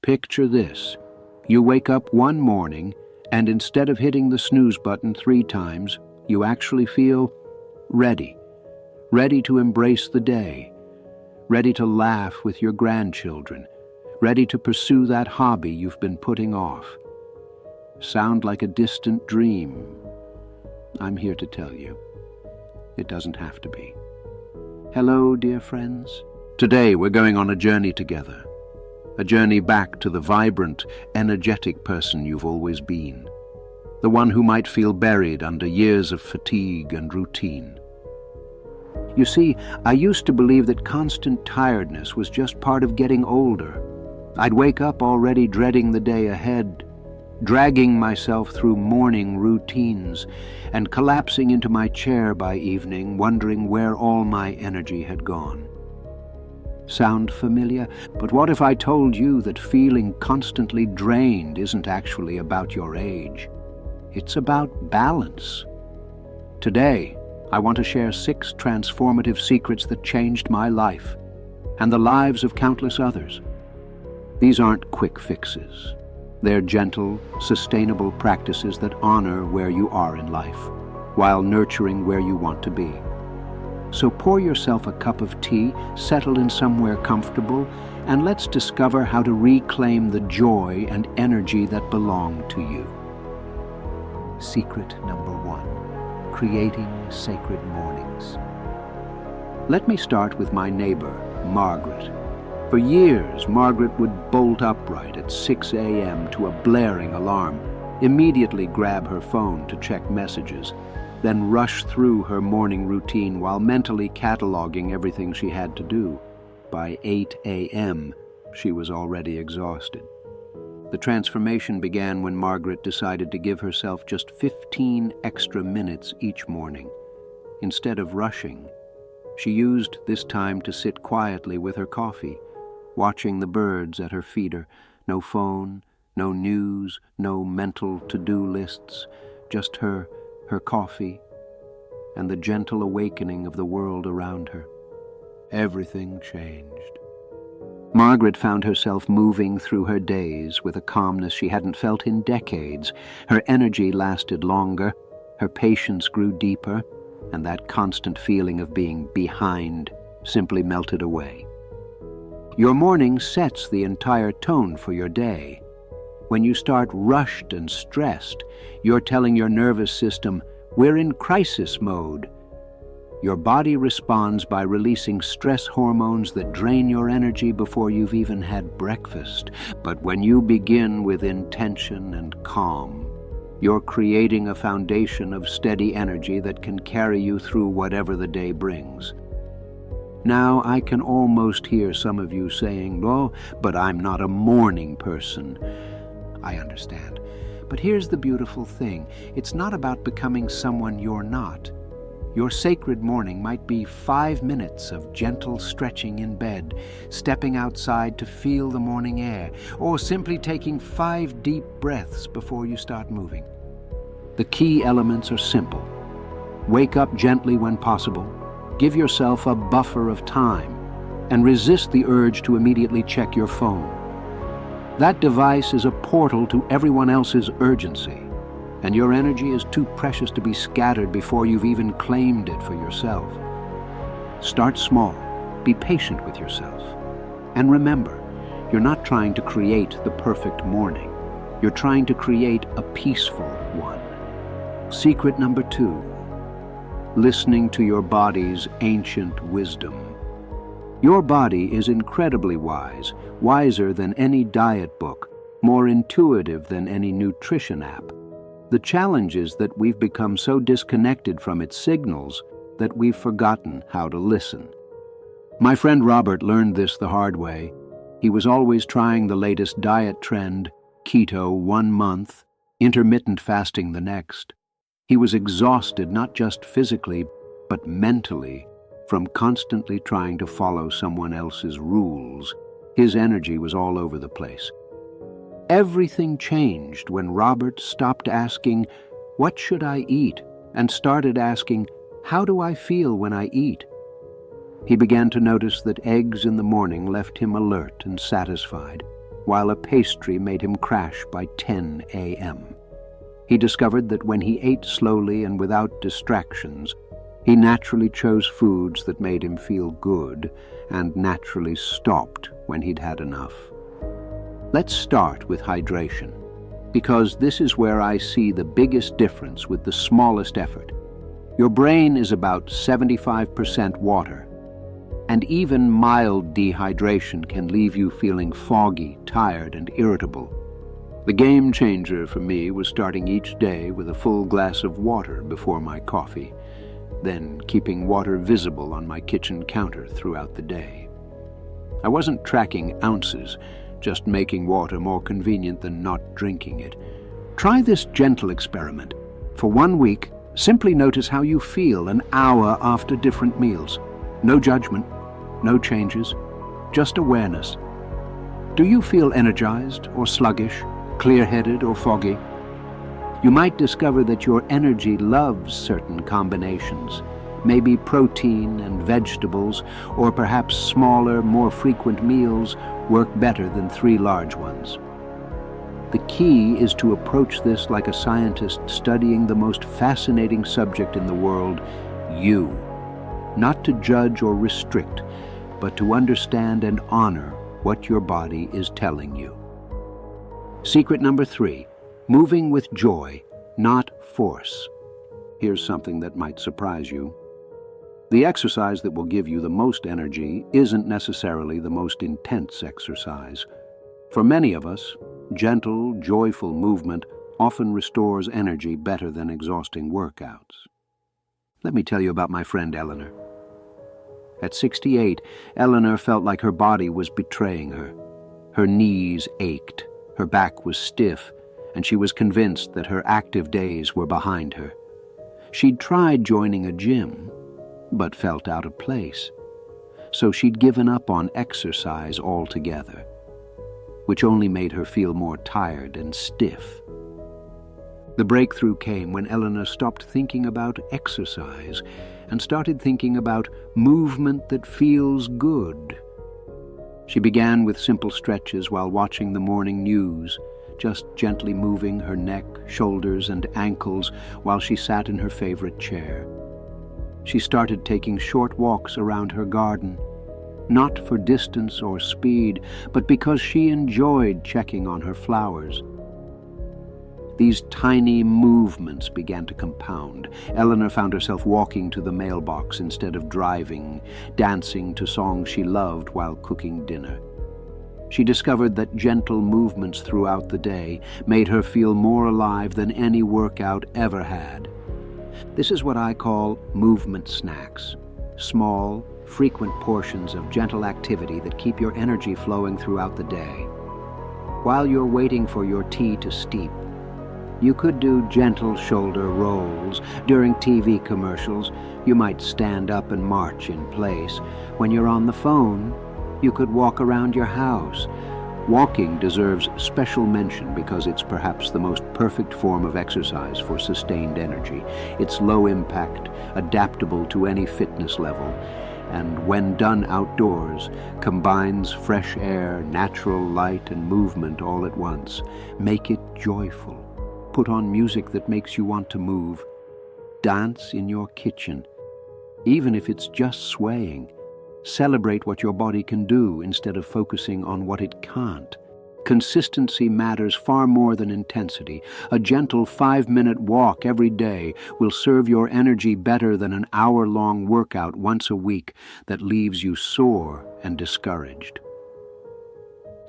Picture this. You wake up one morning, and instead of hitting the snooze button 3 times, you actually feel ready. Ready to embrace the day. Ready to laugh with your grandchildren. Ready to pursue that hobby you've been putting off. Sound like a distant dream? I'm here to tell you, it doesn't have to be. Hello, dear friends. Today we're going on a journey together. A journey back to the vibrant, energetic person you've always been. The one who might feel buried under years of fatigue and routine. You see, I used to believe that constant tiredness was just part of getting older. I'd wake up already dreading the day ahead, dragging myself through morning routines, and collapsing into my chair by evening, wondering where all my energy had gone. Sound familiar? But what if I told you that feeling constantly drained isn't actually about your age? It's about balance. Today, I want to share 6 transformative secrets that changed my life and the lives of countless others. These aren't quick fixes. They're gentle, sustainable practices that honor where you are in life, while nurturing where you want to be. So pour yourself a cup of tea, settle in somewhere comfortable, and let's discover how to reclaim the joy and energy that belong to you. Secret number 1, creating sacred mornings. Let me start with my neighbor, Margaret. For years, Margaret would bolt upright at 6 a.m. to a blaring alarm, immediately grab her phone to check messages, then rush through her morning routine while mentally cataloging everything she had to do. By 8 a.m., she was already exhausted. The transformation began when Margaret decided to give herself just 15 extra minutes each morning. Instead of rushing, she used this time to sit quietly with her coffee, watching the birds at her feeder. No phone, no news, no mental to-do lists, just her coffee, and the gentle awakening of the world around her. Everything changed. Margaret found herself moving through her days with a calmness she hadn't felt in decades. Her energy lasted longer, her patience grew deeper, and that constant feeling of being behind simply melted away. Your morning sets the entire tone for your day. When you start rushed and stressed, you're telling your nervous system, we're in crisis mode. Your body responds by releasing stress hormones that drain your energy before you've even had breakfast. But when you begin with intention and calm, you're creating a foundation of steady energy that can carry you through whatever the day brings. Now I can almost hear some of you saying, "Oh, but I'm not a morning person." I understand. But here's the beautiful thing. It's not about becoming someone you're not. Your sacred morning might be 5 minutes of gentle stretching in bed, stepping outside to feel the morning air, or simply taking 5 deep breaths before you start moving. The key elements are simple. Wake up gently when possible, give yourself a buffer of time, and resist the urge to immediately check your phone. That device is a portal to everyone else's urgency, and your energy is too precious to be scattered before you've even claimed it for yourself. Start small, be patient with yourself, and remember, you're not trying to create the perfect morning. You're trying to create a peaceful one. Secret number 2, listening to your body's ancient wisdom. Your body is incredibly wise, wiser than any diet book, more intuitive than any nutrition app. The challenge is that we've become so disconnected from its signals that we've forgotten how to listen. My friend Robert learned this the hard way. He was always trying the latest diet trend, keto 1 month, intermittent fasting the next. He was exhausted not just physically, but mentally, from constantly trying to follow someone else's rules. His energy was all over the place. Everything changed when Robert stopped asking, "What should I eat?" and started asking, "How do I feel when I eat?" He began to notice that eggs in the morning left him alert and satisfied, while a pastry made him crash by 10 a.m. He discovered that when he ate slowly and without distractions, he naturally chose foods that made him feel good and naturally stopped when he'd had enough. Let's start with hydration, because this is where I see the biggest difference with the smallest effort. Your brain is about 75% water, and even mild dehydration can leave you feeling foggy, tired, and irritable. The game changer for me was starting each day with a full glass of water before my coffee, then keeping water visible on my kitchen counter throughout the day. I wasn't tracking ounces, just making water more convenient than not drinking it. Try this gentle experiment. For 1 week, simply notice how you feel an hour after different meals. No judgment, no changes, just awareness. Do you feel energized or sluggish, clear-headed or foggy? You might discover that your energy loves certain combinations, maybe protein and vegetables, or perhaps smaller, more frequent meals work better than 3 large ones. The key is to approach this like a scientist studying the most fascinating subject in the world, you. Not to judge or restrict, but to understand and honor what your body is telling you. Secret number 3, moving with joy, not force. Here's something that might surprise you. The exercise that will give you the most energy isn't necessarily the most intense exercise. For many of us, gentle, joyful movement often restores energy better than exhausting workouts. Let me tell you about my friend Eleanor. At 68, Eleanor felt like her body was betraying her. Her knees ached, her back was stiff, and she was convinced that her active days were behind her. She'd tried joining a gym, but felt out of place. So she'd given up on exercise altogether, which only made her feel more tired and stiff. The breakthrough came when Eleanor stopped thinking about exercise and started thinking about movement that feels good. She began with simple stretches while watching the morning news, just gently moving her neck, shoulders, and ankles while she sat in her favorite chair. She started taking short walks around her garden, not for distance or speed, but because she enjoyed checking on her flowers. These tiny movements began to compound. Eleanor found herself walking to the mailbox instead of driving, dancing to songs she loved while cooking dinner. She discovered that gentle movements throughout the day made her feel more alive than any workout ever had. This is what I call movement snacks. Small, frequent portions of gentle activity that keep your energy flowing throughout the day. While you're waiting for your tea to steep, you could do gentle shoulder rolls. During TV commercials, you might stand up and march in place. When you're on the phone, you could walk around your house. Walking deserves special mention because it's perhaps the most perfect form of exercise for sustained energy. It's low impact, adaptable to any fitness level, and when done outdoors, combines fresh air, natural light, and movement all at once. Make it joyful. Put on music that makes you want to move. Dance in your kitchen, even if it's just swaying. Celebrate what your body can do instead of focusing on what it can't. Consistency matters far more than intensity. A gentle 5-minute walk every day will serve your energy better than an hour-long workout once a week that leaves you sore and discouraged.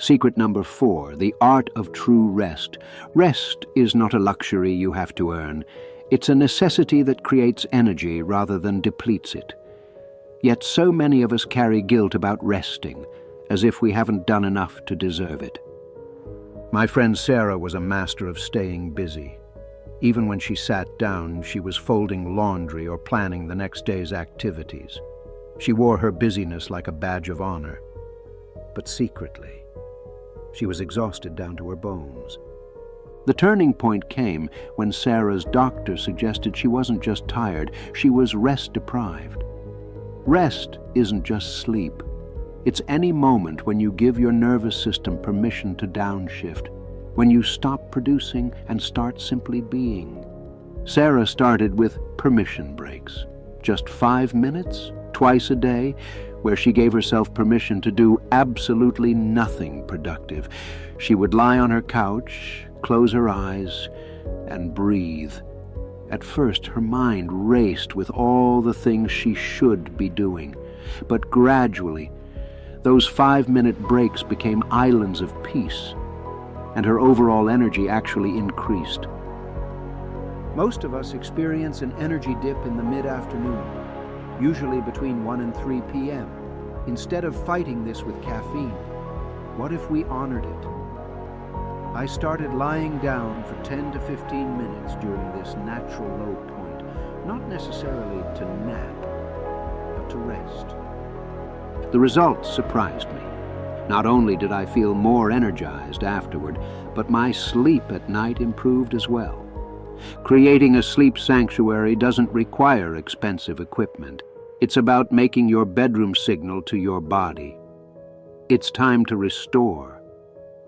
Secret number 4, the art of true rest. Rest is not a luxury you have to earn. It's a necessity that creates energy rather than depletes it. Yet so many of us carry guilt about resting, as if we haven't done enough to deserve it. My friend Sarah was a master of staying busy. Even when she sat down, she was folding laundry or planning the next day's activities. She wore her busyness like a badge of honor. But secretly, she was exhausted down to her bones. The turning point came when Sarah's doctor suggested she wasn't just tired, she was rest-deprived. Rest isn't just sleep. It's any moment when you give your nervous system permission to downshift, when you stop producing and start simply being. Sarah started with permission breaks. Just 5 minutes, twice a day, where she gave herself permission to do absolutely nothing productive. She would lie on her couch, close her eyes, and breathe. At first, her mind raced with all the things she should be doing. But gradually, those 5-minute breaks became islands of peace, and her overall energy actually increased. Most of us experience an energy dip in the mid-afternoon, usually between 1 and 3 p.m. Instead of fighting this with caffeine, what if we honored it? I started lying down for 10 to 15 minutes during this natural low point, not necessarily to nap, but to rest. The results surprised me. Not only did I feel more energized afterward, but my sleep at night improved as well. Creating a sleep sanctuary doesn't require expensive equipment. It's about making your bedroom signal to your body. It's time to restore.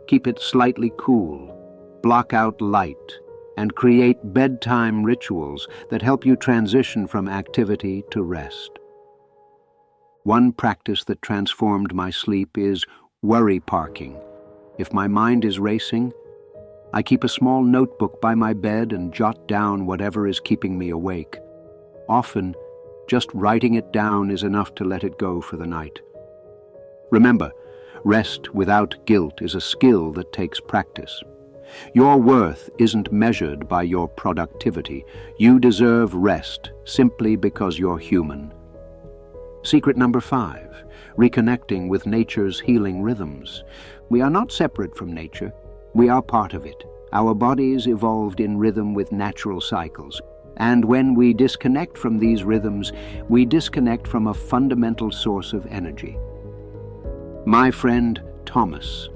Keep it slightly cool, block out light, and create bedtime rituals that help you transition from activity to rest. One practice that transformed my sleep is worry parking. If my mind is racing, I keep a small notebook by my bed and jot down whatever is keeping me awake. Often, just writing it down is enough to let it go for the night. Remember, rest without guilt is a skill that takes practice. Your worth isn't measured by your productivity. You deserve rest simply because you're human. Secret number 5, reconnecting with nature's healing rhythms. We are not separate from nature. We are part of it. Our bodies evolved in rhythm with natural cycles. And when we disconnect from these rhythms, we disconnect from a fundamental source of energy. My friend Thomas,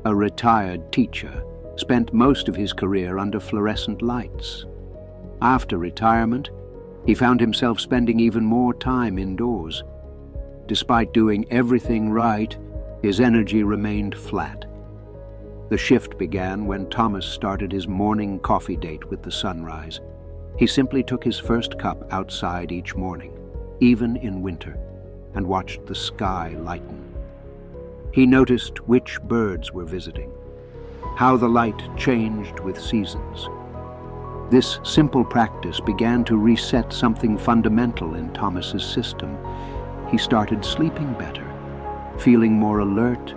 a retired teacher, spent most of his career under fluorescent lights. After retirement, he found himself spending even more time indoors. Despite doing everything right, his energy remained flat. The shift began when Thomas started his morning coffee date with the sunrise. He simply took his first cup outside each morning, even in winter, and watched the sky lighten. He noticed which birds were visiting, how the light changed with seasons. This simple practice began to reset something fundamental in Thomas's system. He started sleeping better, feeling more alert,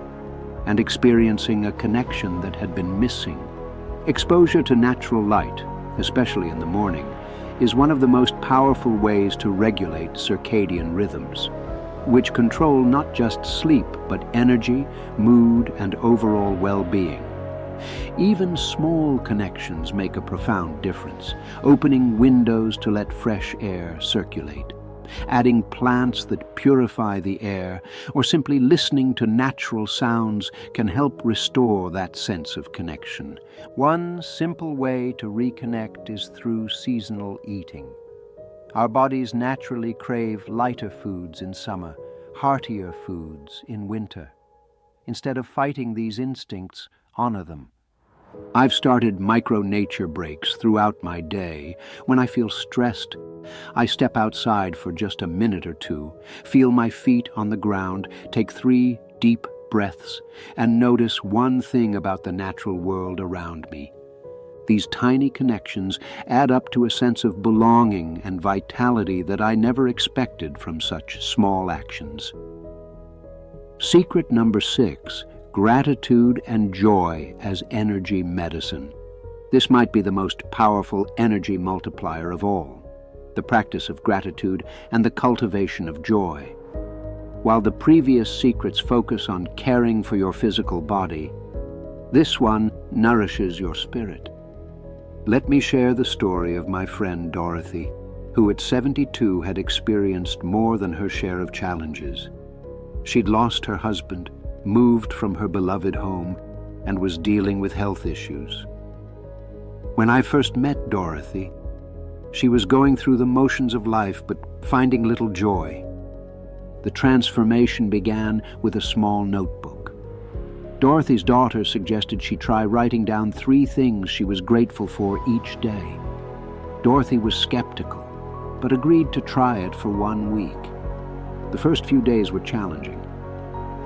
and experiencing a connection that had been missing. Exposure to natural light, especially in the morning, is one of the most powerful ways to regulate circadian rhythms, which control not just sleep, but energy, mood, and overall well-being. Even small connections make a profound difference, opening windows to let fresh air circulate, adding plants that purify the air, or simply listening to natural sounds can help restore that sense of connection. One simple way to reconnect is through seasonal eating. Our bodies naturally crave lighter foods in summer, heartier foods in winter. Instead of fighting these instincts, honor them. I've started micro-nature breaks throughout my day. When I feel stressed, I step outside for just a minute or two, feel my feet on the ground, take 3 deep breaths, and notice one thing about the natural world around me. These tiny connections add up to a sense of belonging and vitality that I never expected from such small actions. Secret number 6, gratitude and joy as energy medicine. This might be the most powerful energy multiplier of all, the practice of gratitude and the cultivation of joy. While the previous secrets focus on caring for your physical body, this one nourishes your spirit. Let me share the story of my friend Dorothy, who at 72 had experienced more than her share of challenges. She'd lost her husband, moved from her beloved home, and was dealing with health issues. When I first met Dorothy, she was going through the motions of life but finding little joy. The transformation began with a small notebook. Dorothy's daughter suggested she try writing down 3 things she was grateful for each day. Dorothy was skeptical, but agreed to try it for 1 week. The first few days were challenging.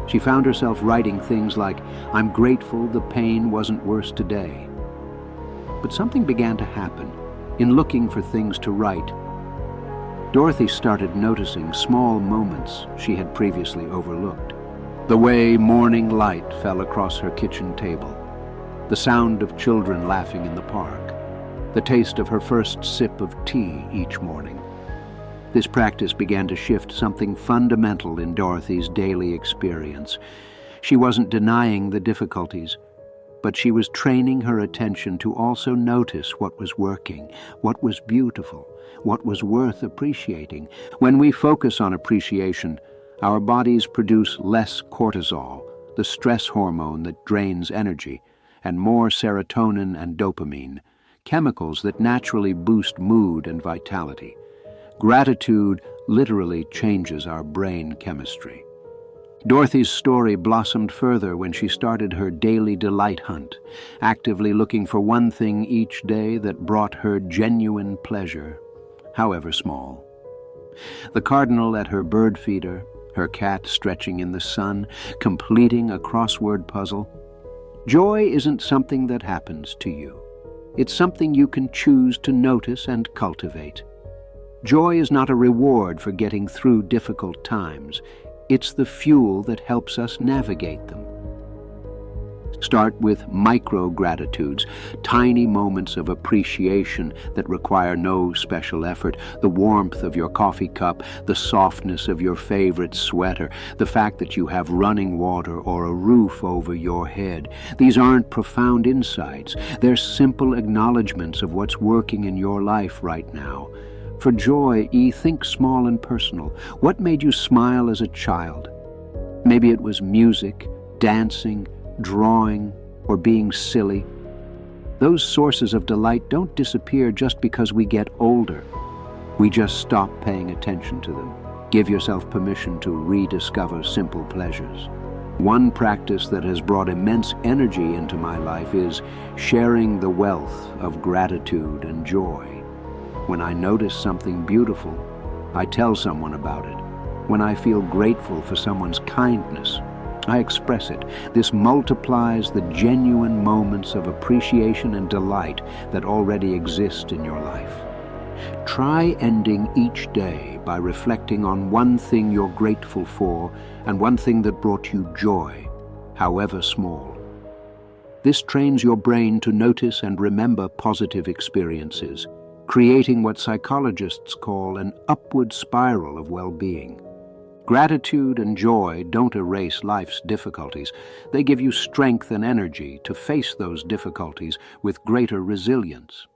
She found herself writing things like, "I'm grateful the pain wasn't worse today." But something began to happen. In looking for things to write, Dorothy started noticing small moments she had previously overlooked. The way morning light fell across her kitchen table, the sound of children laughing in the park, the taste of her first sip of tea each morning. This practice began to shift something fundamental in Dorothy's daily experience. She wasn't denying the difficulties, but she was training her attention to also notice what was working, what was beautiful, what was worth appreciating. When we focus on appreciation, our bodies produce less cortisol, the stress hormone that drains energy, and more serotonin and dopamine, chemicals that naturally boost mood and vitality. Gratitude literally changes our brain chemistry. Dorothy's story blossomed further when she started her daily delight hunt, actively looking for one thing each day that brought her genuine pleasure, however small. The cardinal at her bird feeder, her cat stretching in the sun, completing a crossword puzzle. Joy isn't something that happens to you. It's something you can choose to notice and cultivate. Joy is not a reward for getting through difficult times. It's the fuel that helps us navigate them. Start with micro-gratitudes, tiny moments of appreciation that require no special effort. The warmth of your coffee cup, the softness of your favorite sweater, the fact that you have running water or a roof over your head. These aren't profound insights. They're simple acknowledgments of what's working in your life right now. For joy, think small and personal. What made you smile as a child? Maybe it was music, dancing, drawing, or being silly. Those sources of delight don't disappear just because we get older. We just stop paying attention to them. Give yourself permission to rediscover simple pleasures. One practice that has brought immense energy into my life is sharing the wealth of gratitude and joy. When I notice something beautiful, I tell someone about it. When I feel grateful for someone's kindness, I express it. This multiplies the genuine moments of appreciation and delight that already exist in your life. Try ending each day by reflecting on one thing you're grateful for and one thing that brought you joy, however small. This trains your brain to notice and remember positive experiences, creating what psychologists call an upward spiral of well-being. Gratitude and joy don't erase life's difficulties. They give you strength and energy to face those difficulties with greater resilience.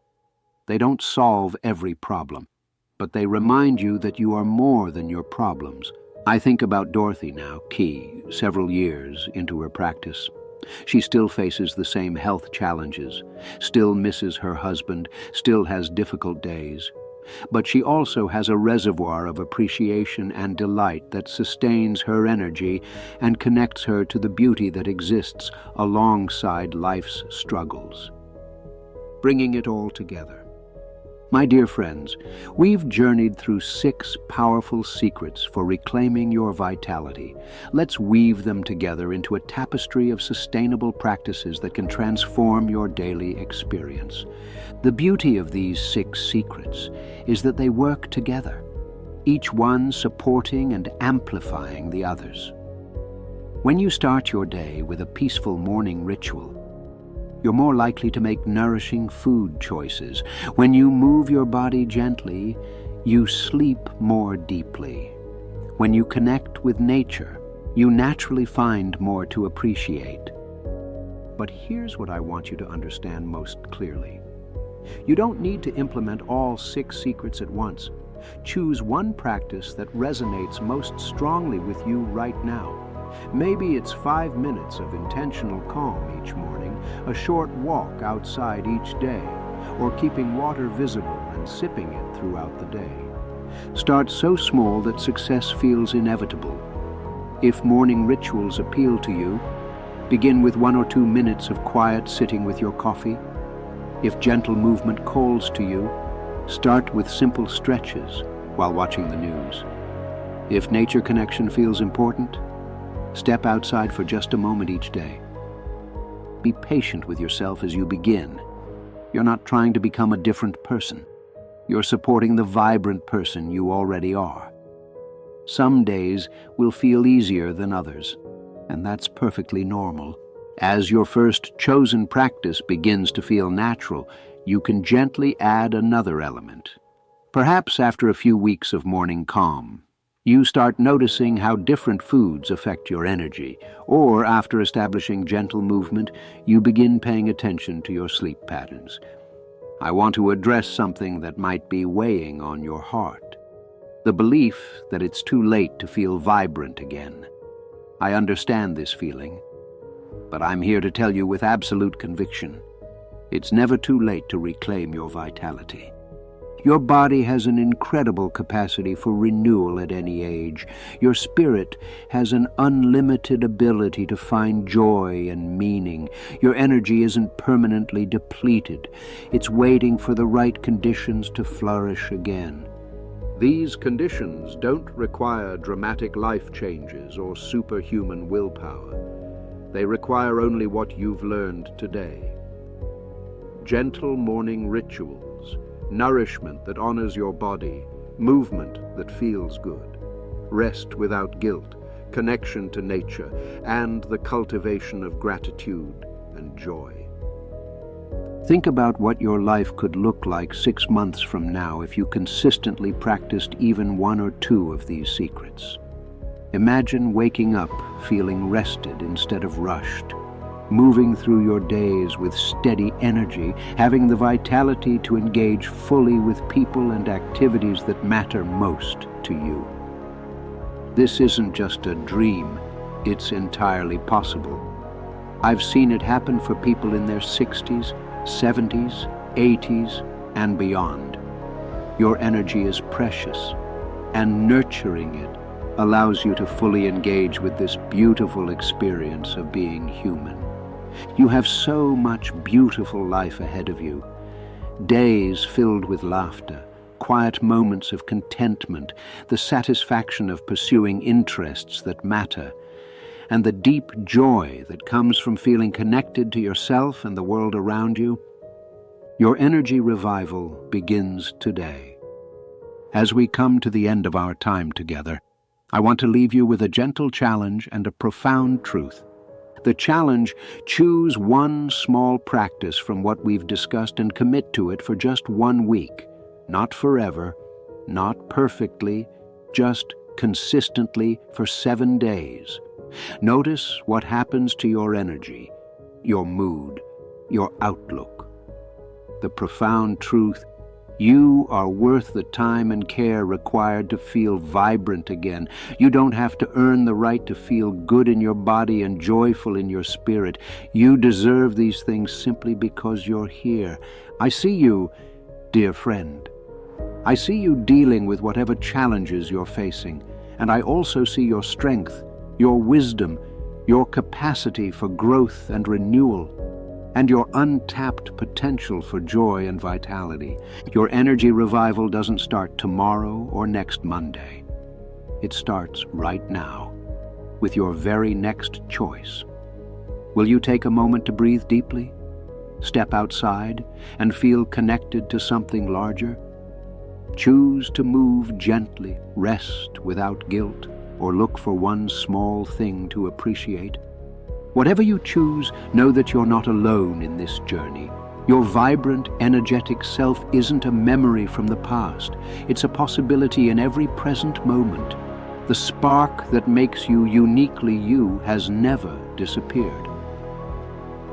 They don't solve every problem, but they remind you that you are more than your problems. I think about Dorothy now, several years into her practice. She still faces the same health challenges, still misses her husband, still has difficult days. But she also has a reservoir of appreciation and delight that sustains her energy and connects her to the beauty that exists alongside life's struggles. Bringing it all together. My dear friends, we've journeyed through 6 powerful secrets for reclaiming your vitality. Let's weave them together into a tapestry of sustainable practices that can transform your daily experience. The beauty of these 6 secrets is that they work together, each one supporting and amplifying the others. When you start your day with a peaceful morning ritual, you're more likely to make nourishing food choices. When you move your body gently, you sleep more deeply. When you connect with nature, you naturally find more to appreciate. But here's what I want you to understand most clearly. You don't need to implement all 6 secrets at once. Choose one practice that resonates most strongly with you right now. Maybe it's 5 minutes of intentional calm each morning, a short walk outside each day, or keeping water visible and sipping it throughout the day. Start so small that success feels inevitable. If morning rituals appeal to you, begin with 1 or 2 minutes of quiet sitting with your coffee. If gentle movement calls to you, start with simple stretches while watching the news. If nature connection feels important, step outside for just a moment each day. Be patient with yourself as you begin. You're not trying to become a different person. You're supporting the vibrant person you already are. Some days will feel easier than others, and that's perfectly normal. As your first chosen practice begins to feel natural, you can gently add another element. Perhaps after a few weeks of morning calm, you start noticing how different foods affect your energy, or after establishing gentle movement, you begin paying attention to your sleep patterns. I want to address something that might be weighing on your heart: the belief that it's too late to feel vibrant again. I understand this feeling, but I'm here to tell you with absolute conviction, it's never too late to reclaim your vitality. Your body has an incredible capacity for renewal at any age. Your spirit has an unlimited ability to find joy and meaning. Your energy isn't permanently depleted. It's waiting for the right conditions to flourish again. These conditions don't require dramatic life changes or superhuman willpower. They require only what you've learned today. Gentle morning rituals, nourishment that honors your body, movement that feels good, rest without guilt, connection to nature, and the cultivation of gratitude and joy. Think about what your life could look like 6 months from now if you consistently practiced even 1 or 2 of these secrets. Imagine waking up feeling rested instead of rushed, moving through your days with steady energy, having the vitality to engage fully with people and activities that matter most to you. This isn't just a dream, it's entirely possible. I've seen it happen for people in their 60s, 70s, 80s, and beyond. Your energy is precious, and nurturing it allows you to fully engage with this beautiful experience of being human. You have so much beautiful life ahead of you. Days filled with laughter, quiet moments of contentment, the satisfaction of pursuing interests that matter, and the deep joy that comes from feeling connected to yourself and the world around you. Your energy revival begins today. As we come to the end of our time together, I want to leave you with a gentle challenge and a profound truth. The challenge: choose one small practice from what we've discussed and commit to it for just 1 week. Not forever, not perfectly, just consistently for 7 days. Notice what happens to your energy, your mood, your outlook. The profound truth: you are worth the time and care required to feel vibrant again. You don't have to earn the right to feel good in your body and joyful in your spirit. You deserve these things simply because you're here. I see you, dear friend. I see you dealing with whatever challenges you're facing, and I also see your strength, your wisdom, your capacity for growth and renewal, and your untapped potential for joy and vitality. Your energy revival doesn't start tomorrow or next Monday. It starts right now, with your very next choice. Will you take a moment to breathe deeply, step outside, and feel connected to something larger? Choose to move gently, rest without guilt, or look for one small thing to appreciate. Whatever you choose, know that you're not alone in this journey. Your vibrant, energetic self isn't a memory from the past. It's a possibility in every present moment. The spark that makes you uniquely you has never disappeared.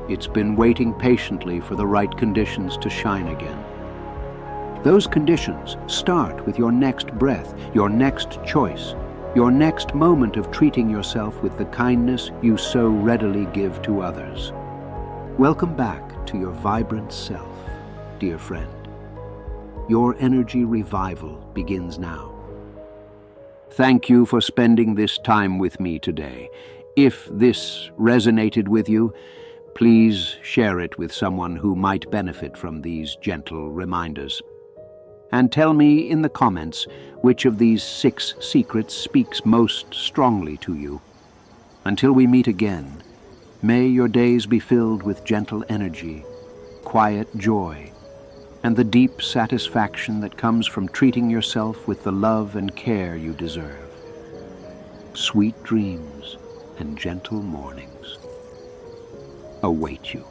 It's been waiting patiently for the right conditions to shine again. Those conditions start with your next breath, your next choice, your next moment of treating yourself with the kindness you so readily give to others. Welcome back to your vibrant self, dear friend. Your energy revival begins now. Thank you for spending this time with me today. If this resonated with you, please share it with someone who might benefit from these gentle reminders. And tell me in the comments which of these 6 secrets speaks most strongly to you. Until we meet again, may your days be filled with gentle energy, quiet joy, and the deep satisfaction that comes from treating yourself with the love and care you deserve. Sweet dreams and gentle mornings await you.